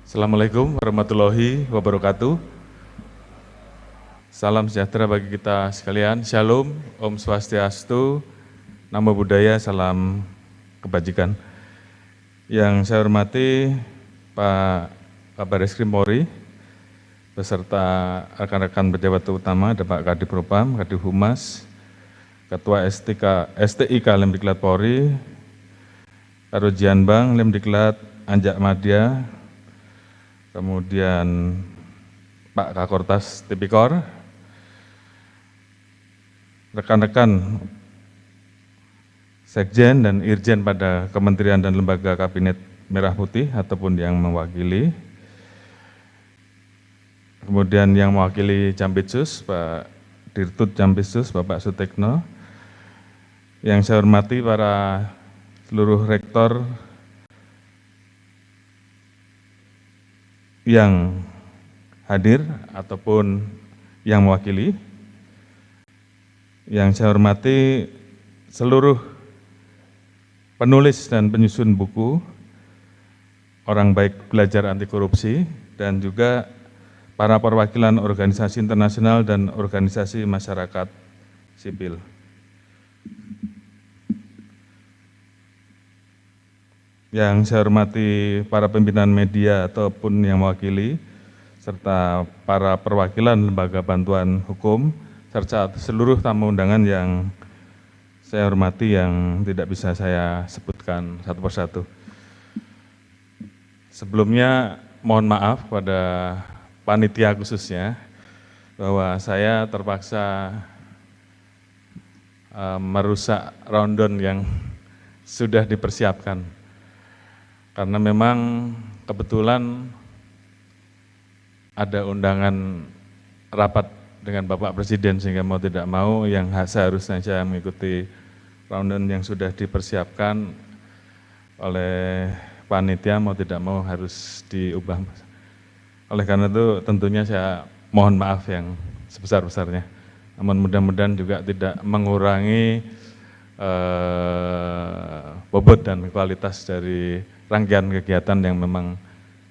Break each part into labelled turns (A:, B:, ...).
A: Assalamualaikum warahmatullahi wabarakatuh. Salam sejahtera bagi kita sekalian. Shalom, Om Swastiastu, Namo Buddhaya, salam kebajikan. Yang saya hormati Pak Kabar Eskrim Polri, beserta rekan-rekan pejabat utama, ada Pak Kadif Propam, Kadif Humas, Ketua STIK Lemdiklat Polri, Karujian Bank Lemdiklat Anjak Madya, kemudian Pak Kakortas Tipikor, rekan-rekan Sekjen dan Irjen pada Kementerian dan Lembaga Kabinet Merah Putih ataupun yang mewakili, kemudian yang mewakili Jampitsus, Pak Dirtut Jampitsus, Bapak Sutekno, yang saya hormati para seluruh rektor yang hadir ataupun yang mewakili, yang saya hormati seluruh penulis dan penyusun buku Orang Baik Belajar Anti Korupsi, dan juga para perwakilan organisasi internasional dan organisasi masyarakat sipil. Yang saya hormati para pimpinan media ataupun yang mewakili, serta para perwakilan lembaga bantuan hukum, serta seluruh tamu undangan yang saya hormati yang tidak bisa saya sebutkan satu persatu. Sebelumnya mohon maaf pada panitia khususnya bahwa saya terpaksa merusak rundown yang sudah dipersiapkan. Karena memang kebetulan ada undangan rapat dengan Bapak Presiden, sehingga mau tidak mau yang seharusnya saya mengikuti rundown yang sudah dipersiapkan oleh panitia, mau tidak mau harus diubah. Oleh karena itu tentunya saya mohon maaf yang sebesar-besarnya. Namun mudah-mudahan juga tidak mengurangi bobot dan kualitas dari rangkaian kegiatan yang memang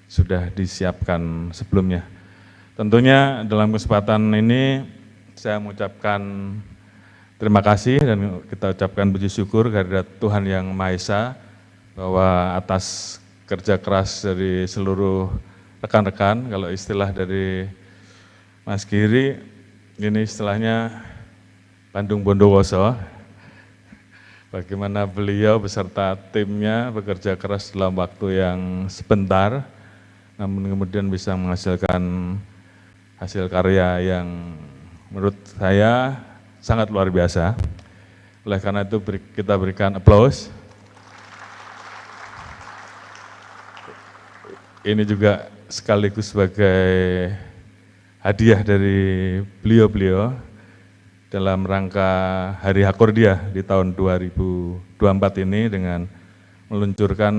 A: sudah disiapkan sebelumnya. Tentunya dalam kesempatan ini saya mengucapkan terima kasih dan kita ucapkan puji syukur kehadirat Tuhan Yang Maha Esa bahwa atas kerja keras dari seluruh rekan-rekan, kalau istilah dari Mas Giri, ini istilahnya Bandung Bondowoso, bagaimana beliau beserta timnya bekerja keras dalam waktu yang sebentar, namun kemudian bisa menghasilkan hasil karya yang menurut saya sangat luar biasa. Oleh karena itu kita berikan aplaus. Ini juga sekaligus sebagai hadiah dari beliau-beliau dalam rangka Hari Hakordia di tahun 2024 ini dengan meluncurkan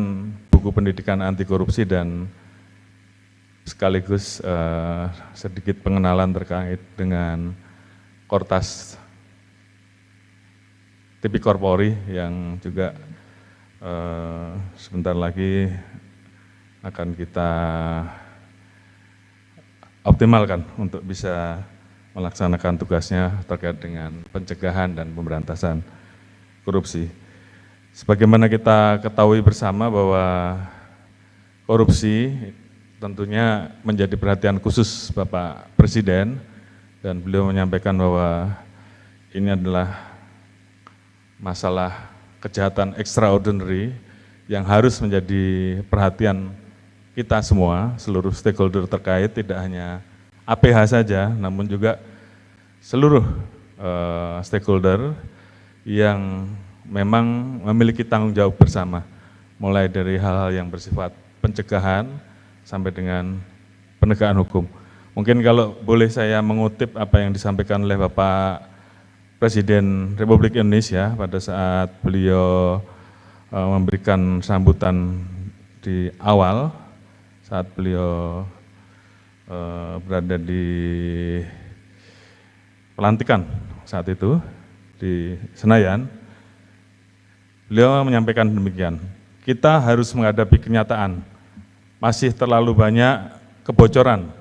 A: buku pendidikan anti korupsi dan sekaligus sedikit pengenalan terkait dengan Kortas Tipikor Polri yang juga sebentar lagi akan kita optimalkan untuk bisa melaksanakan tugasnya terkait dengan pencegahan dan pemberantasan korupsi. Sebagaimana kita ketahui bersama bahwa korupsi tentunya menjadi perhatian khusus Bapak Presiden, dan beliau menyampaikan bahwa ini adalah masalah kejahatan extraordinary yang harus menjadi perhatian kita semua, seluruh stakeholder terkait, tidak hanya APH saja, namun juga seluruh stakeholder yang memang memiliki tanggung jawab bersama, mulai dari hal-hal yang bersifat pencegahan sampai dengan penegakan hukum. Mungkin kalau boleh saya mengutip apa yang disampaikan oleh Bapak Presiden Republik Indonesia pada saat beliau memberikan sambutan di awal, saat beliau berada di pelantikan saat itu di Senayan, beliau menyampaikan demikian, kita harus menghadapi kenyataan masih terlalu banyak kebocoran,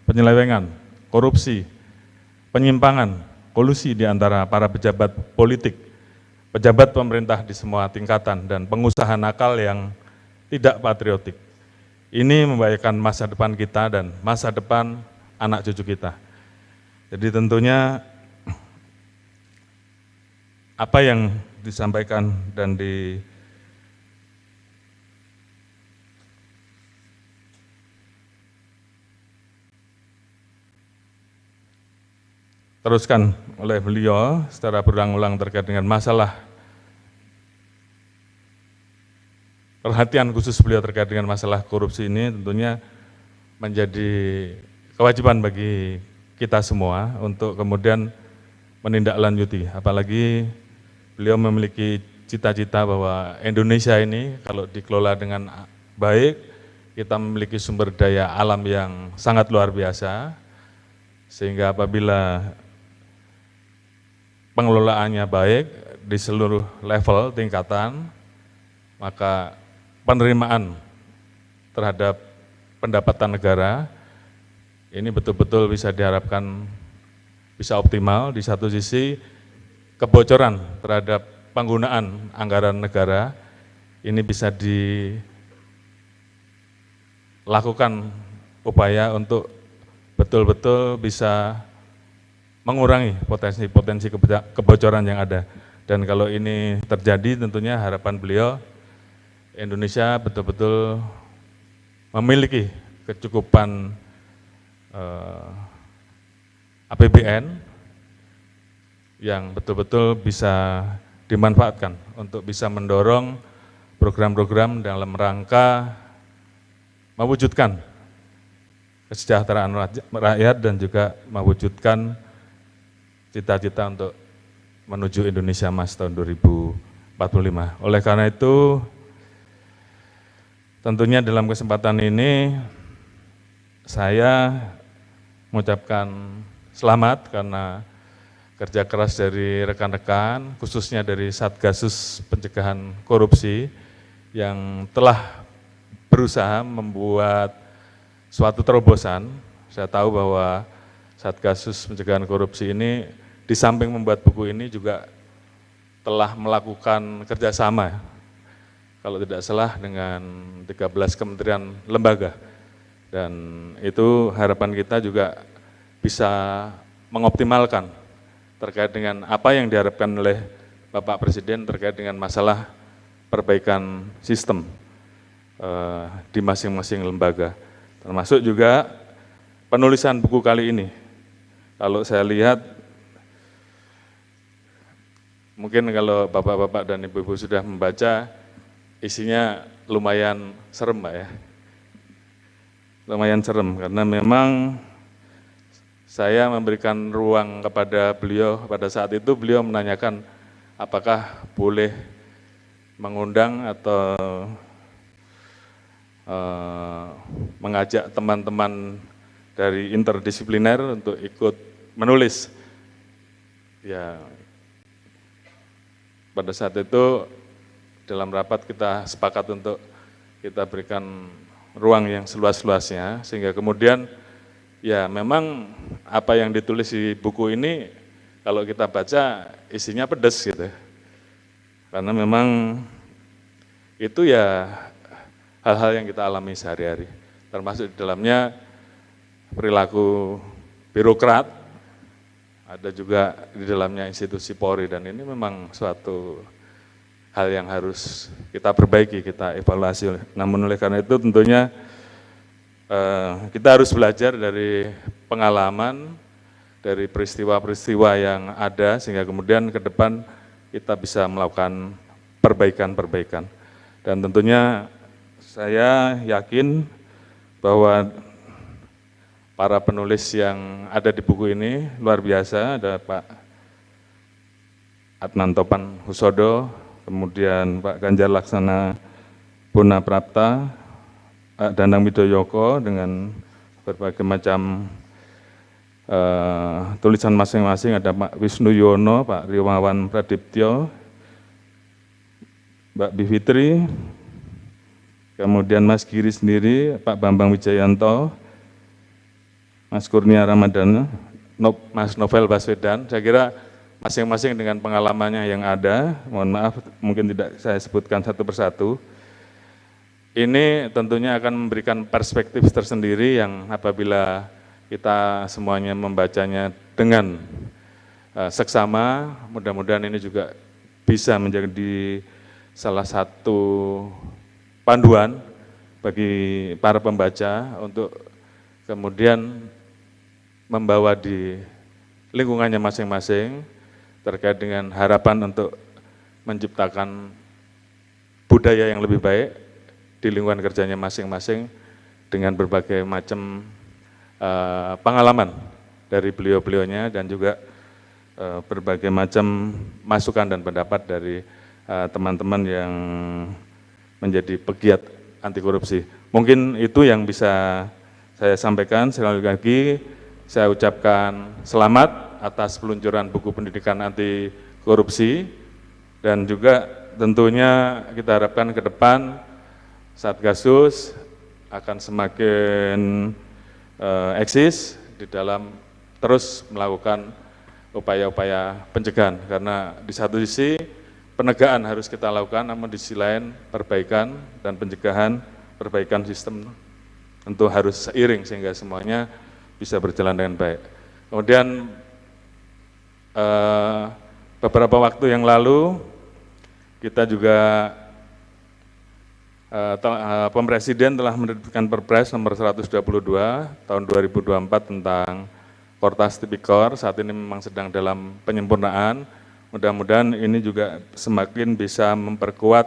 A: penyelewengan, korupsi, penyimpangan, kolusi di antara para pejabat politik, pejabat pemerintah di semua tingkatan, dan pengusaha nakal yang tidak patriotik. Ini membahayakan masa depan kita dan masa depan anak cucu kita. Jadi tentunya apa yang disampaikan dan diteruskan oleh beliau secara berulang-ulang terkait dengan masalah perhatian khusus beliau terkait dengan masalah korupsi ini tentunya menjadi kewajiban bagi kita semua untuk kemudian menindaklanjuti, apalagi beliau memiliki cita-cita bahwa Indonesia ini kalau dikelola dengan baik, kita memiliki sumber daya alam yang sangat luar biasa, sehingga apabila pengelolaannya baik di seluruh level tingkatan, maka penerimaan terhadap pendapatan negara ini betul-betul bisa diharapkan bisa optimal. Di satu sisi kebocoran terhadap penggunaan anggaran negara ini bisa dilakukan upaya untuk betul-betul bisa mengurangi potensi-potensi kebocoran yang ada. Dan kalau ini terjadi tentunya harapan beliau Indonesia betul-betul memiliki kecukupan APBN yang betul-betul bisa dimanfaatkan untuk bisa mendorong program-program dalam rangka mewujudkan kesejahteraan rakyat dan juga mewujudkan cita-cita untuk menuju Indonesia Emas tahun 2045. Oleh karena itu, tentunya dalam kesempatan ini saya mengucapkan selamat karena kerja keras dari rekan-rekan, khususnya dari Satgasus Pencegahan Korupsi yang telah berusaha membuat suatu terobosan. Saya tahu bahwa Satgasus Pencegahan Korupsi ini di samping membuat buku ini juga telah melakukan kerjasama, kalau tidak salah dengan 13 kementerian lembaga. Dan itu harapan kita juga bisa mengoptimalkan terkait dengan apa yang diharapkan oleh Bapak Presiden terkait dengan masalah perbaikan sistem di masing-masing lembaga. Termasuk juga penulisan buku kali ini. Kalau saya lihat, mungkin kalau Bapak-Bapak dan Ibu-Ibu sudah membaca, isinya lumayan serem, Mbak ya. Lumayan serem, karena memang saya memberikan ruang kepada beliau pada saat itu. Beliau menanyakan apakah boleh mengundang atau mengajak teman-teman dari interdisipliner untuk ikut menulis. Ya, pada saat itu dalam rapat kita sepakat untuk kita berikan ruang yang seluas-luasnya, sehingga kemudian ya memang apa yang ditulis di buku ini kalau kita baca isinya pedas gitu. Karena memang itu ya hal-hal yang kita alami sehari-hari, termasuk di dalamnya perilaku birokrat, ada juga di dalamnya institusi Polri, dan ini memang suatu hal yang harus kita perbaiki, kita evaluasi. Namun oleh karena itu tentunya kita harus belajar dari pengalaman, dari peristiwa-peristiwa yang ada, sehingga kemudian ke depan kita bisa melakukan perbaikan-perbaikan. Dan tentunya saya yakin bahwa para penulis yang ada di buku ini luar biasa. Ada Pak Adnan Topan Husodo, kemudian Pak Ganjar Laksana Bonaprapta, Pak Danang Widoyoko dengan berbagai macam tulisan masing-masing. Ada Pak Wisnu Yono, Pak Riwawan Pradiptyo, Mbak Bivitri, kemudian Mas Giri sendiri, Pak Bambang Wijayanto, Mas Kurnia Ramadana, Mas Novel Baswedan. Saya kira masing-masing dengan pengalamannya yang ada, mohon maaf mungkin tidak saya sebutkan satu persatu. Ini tentunya akan memberikan perspektif tersendiri yang apabila kita semuanya membacanya dengan seksama, mudah-mudahan ini juga bisa menjadi salah satu panduan bagi para pembaca untuk kemudian membawa di lingkungannya masing-masing terkait dengan harapan untuk menciptakan budaya yang lebih baik di lingkungan kerjanya masing-masing dengan berbagai macam pengalaman dari beliau-beliaunya dan juga berbagai macam masukan dan pendapat dari teman-teman yang menjadi pegiat anti korupsi. Mungkin itu yang bisa saya sampaikan. Sekali lagi saya ucapkan selamat atas peluncuran buku pendidikan anti korupsi dan juga tentunya kita harapkan ke depan Satgasus akan semakin eksis di dalam terus melakukan upaya-upaya pencegahan, karena di satu sisi penegakan harus kita lakukan, namun di sisi lain perbaikan dan pencegahan, perbaikan sistem tentu harus seiring sehingga semuanya bisa berjalan dengan baik. Kemudian beberapa waktu yang lalu kita juga Presiden telah menerbitkan Perpres nomor 122 tahun 2024 tentang Kortas Tipikor. Saat ini memang sedang dalam penyempurnaan. Mudah-mudahan ini juga semakin bisa memperkuat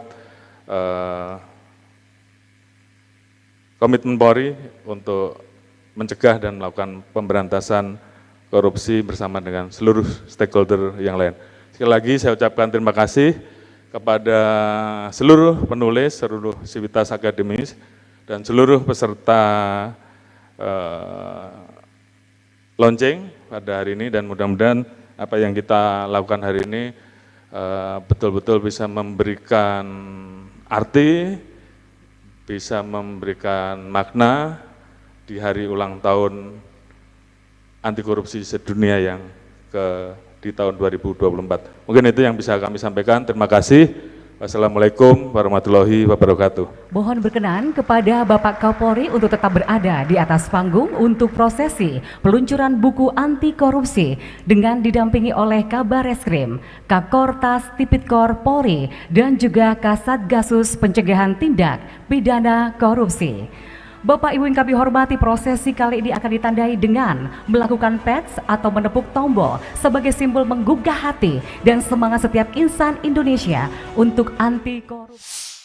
A: komitmen Polri untuk mencegah dan melakukan pemberantasan korupsi bersama dengan seluruh stakeholder yang lain. Sekali lagi saya ucapkan terima kasih kepada seluruh penulis, seluruh sivitas akademis, dan seluruh peserta launching pada hari ini, dan mudah-mudahan apa yang kita lakukan hari ini betul-betul bisa memberikan arti, bisa memberikan makna di hari ulang tahun anti korupsi sedunia yang di tahun 2024. Mungkin itu yang bisa kami sampaikan. Terima kasih. Wassalamualaikum warahmatullahi wabarakatuh.
B: Mohon berkenan kepada Bapak Kapolri untuk tetap berada di atas panggung untuk prosesi peluncuran buku anti korupsi dengan didampingi oleh Kabar Reskrim, Kakortas Tipikor Polri, dan juga Kasatgasus Pencegahan Tindak Pidana Korupsi. Bapak Ibu yang kami hormati, prosesi kali ini akan ditandai dengan melakukan pets atau menepuk tombol sebagai simbol menggugah hati dan semangat setiap insan Indonesia untuk anti korupsi.